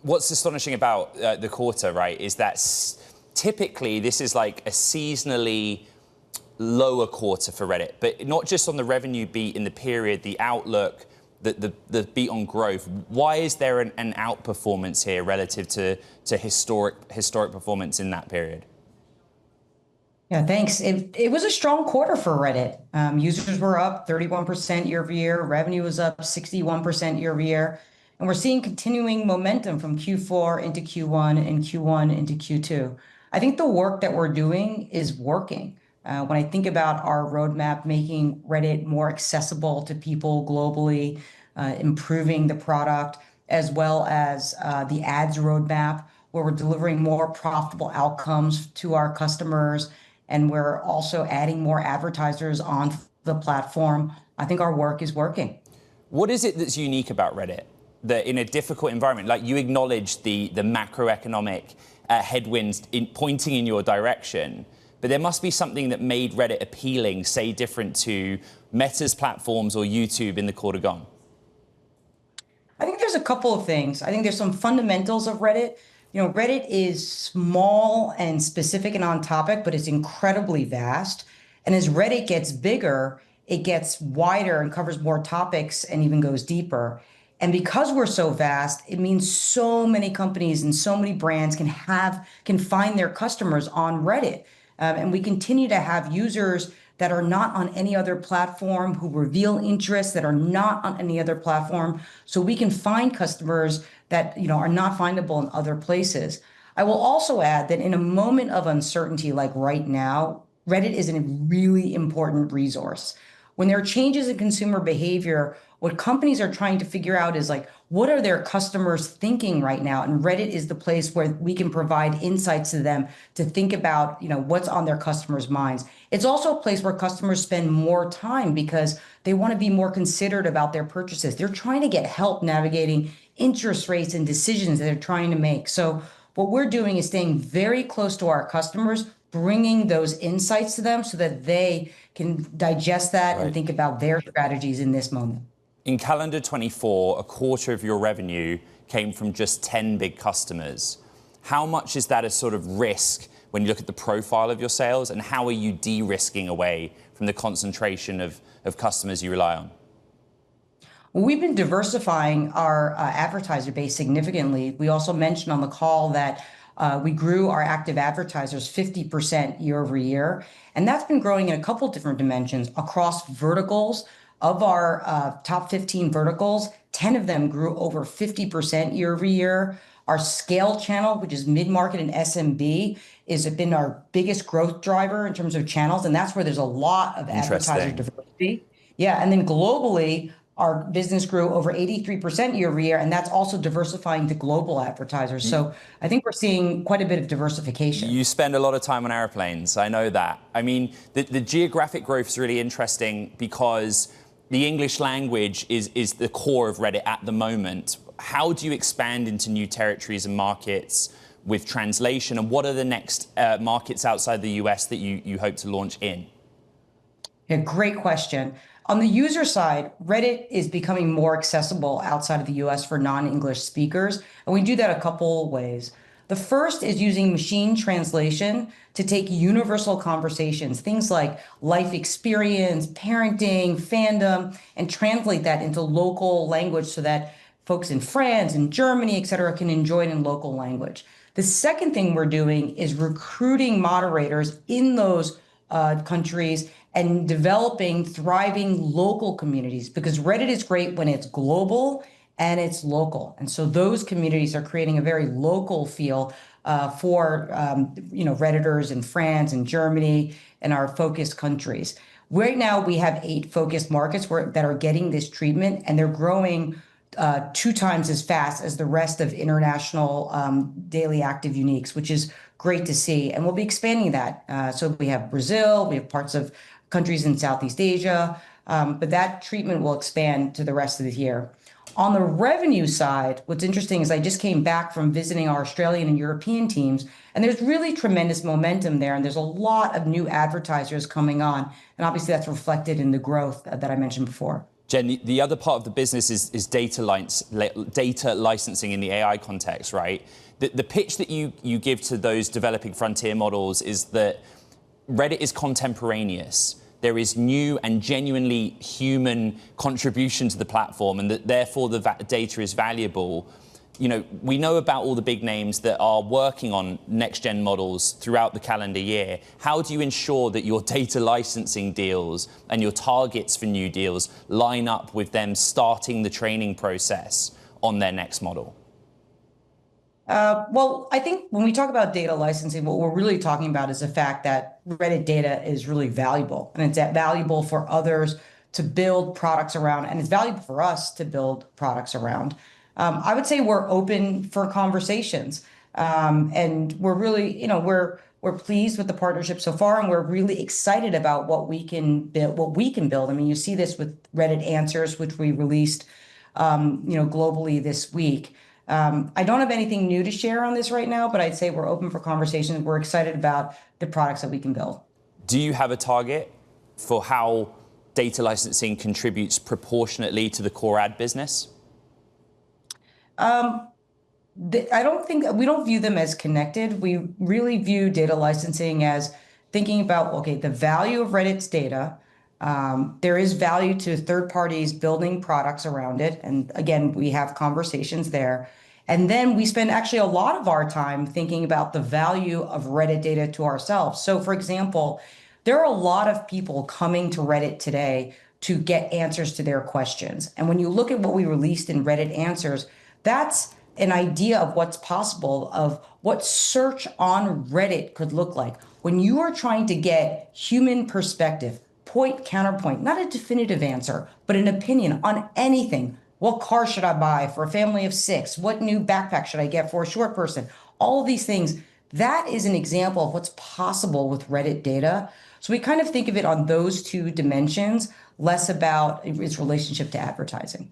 what's astonishing about the quarter, right, is that typically this is like a seasonally lower quarter for Reddit, but not just on the revenue beat in the period, the outlook, the beat on growth. Why is there an outperformance here relative to historic performance in that period? Yeah, thanks. It was a strong quarter for Reddit. Users were up 31% year over year. Revenue was up 61% year over year. And we're seeing continuing momentum from Q4 into Q1 and Q1 into Q2. I think the work that we're doing is working. When I think about our roadmap, making Reddit more accessible to people globally, improving the product, as well as the ads roadmap, where we're delivering more profitable outcomes to our customers, and we're also adding more advertisers on the platform, I think our work is working. What is it that's unique about Reddit that in a difficult environment, like you acknowledge the macroeconomic headwinds pointing in your direction, but there must be something that made Reddit appealing, say different to Meta's platforms or YouTube in the quarter gone? I think there's a couple of things. I think there's some fundamentals of Reddit. Reddit is small and specific and on topic, but it's incredibly vast. And as Reddit gets bigger, it gets wider and covers more topics and even goes deeper. And because we're so vast, it means so many companies and so many brands can find their customers on Reddit. And we continue to have users that are not on any other platform, who reveal interests that are not on any other platform. So we can find customers that are not findable in other places. I will also add that in a moment of uncertainty like right now, Reddit is a really important resource. When there are changes in consumer behavior, what companies are trying to figure out is what are their customers thinking right now? And Reddit is the place where we can provide insights to them to think about, what's on their customers' minds. It's also a place where customers spend more time because they want to be more considered about their purchases. They're trying to get help navigating interest rates and decisions that they're trying to make. So what we're doing is staying very close to our customers, bringing those insights to them so that they can digest that and think about their strategies in this moment. In calendar 24, a quarter of your revenue came from just 10 big customers. How much is that a sort of risk when you look at the profile of your sales, and how are you de-risking away from the concentration of customers you rely on? Well, we've been diversifying our advertiser base significantly. We also mentioned on the call that we grew our active advertisers 50% year over year. And that's been growing in a couple different dimensions across verticals. Of our top 15 verticals, 10 of them grew over 50% year over year. Our scale channel, which is mid-market and SMB, has been our biggest growth driver in terms of channels. And that's where there's a lot of advertiser diversity. Yeah. And then globally, our business grew over 83% year over year, and that's also diversifying to global advertisers. So I think we're seeing quite a bit of diversification. You spend a lot of time on airplanes. I know that. I mean, the geographic growth is really interesting because the English language is the core of Reddit at the moment. How do you expand into new territories and markets with translation? And what are the next markets outside the US that you hope to launch in? Yeah, great question. On the user side, Reddit is becoming more accessible outside of the US for non-English speakers. And we do that a couple ways. The first is using machine translation to take universal conversations, things like life experience, parenting, fandom, and translate that into local language so that folks in France and Germany, et cetera, can enjoy it in local language. The second thing we're doing is recruiting moderators in those countries and developing thriving local communities, because Reddit is great when it's global and it's local. And so those communities are creating a very local feel for Redditors in France and Germany and our focused countries. Right now, we have 8 focused markets that are getting this treatment, and they're growing 2 times as fast as the rest of international daily active uniques, which is great to see. And we'll be expanding that. So we have Brazil, we have parts of countries in Southeast Asia, but that treatment will expand to the rest of the year. On the revenue side, what's interesting is I just came back from visiting our Australian and European teams, and there's really tremendous momentum there. And there's a lot of new advertisers coming on. And obviously that's reflected in the growth that I mentioned before. Jen, the other part of the business is data licensing in the AI context, right? The pitch that you give to those developing frontier models is that Reddit is contemporaneous. There is new and genuinely human contribution to the platform, and that therefore the data is valuable. You know, we know about all the big names that are working on next-gen models throughout the calendar year. How do you ensure that your data licensing deals and your targets for new deals line up with them starting the training process on their next model? Well, I think when we talk about data licensing, what we're really talking about is the fact that Reddit data is really valuable, and it's valuable for others to build products around, and it's valuable for us to build products around. I would say we're open for conversations, and we're really, we're pleased with the partnership so far, and we're really excited about what we can build. I mean, you see this with Reddit Answers, which we released, globally this week. I don't have anything new to share on this right now, but I'd say we're open for conversations. We're excited about the products that we can build. Do you have a target for how data licensing contributes proportionately to the core ad business? I don't think we don't view them as connected. We really view data licensing as thinking about, okay, the value of Reddit's data. There is value to third parties building products around it. And again, we have conversations there. And then we spend actually a lot of our time thinking about the value of Reddit data to ourselves. So for example, there are a lot of people coming to Reddit today to get answers to their questions. And when you look at what we released in Reddit Answers, that's an idea of what's possible, of what search on Reddit could look like. When you are trying to get human perspective, point, counterpoint, not a definitive answer, but an opinion on anything. What car should I buy for a family of 6? What new backpack should I get for a short person? All of these things. That is an example of what's possible with Reddit data. So we kind of think of it on those two dimensions, less about its relationship to advertising.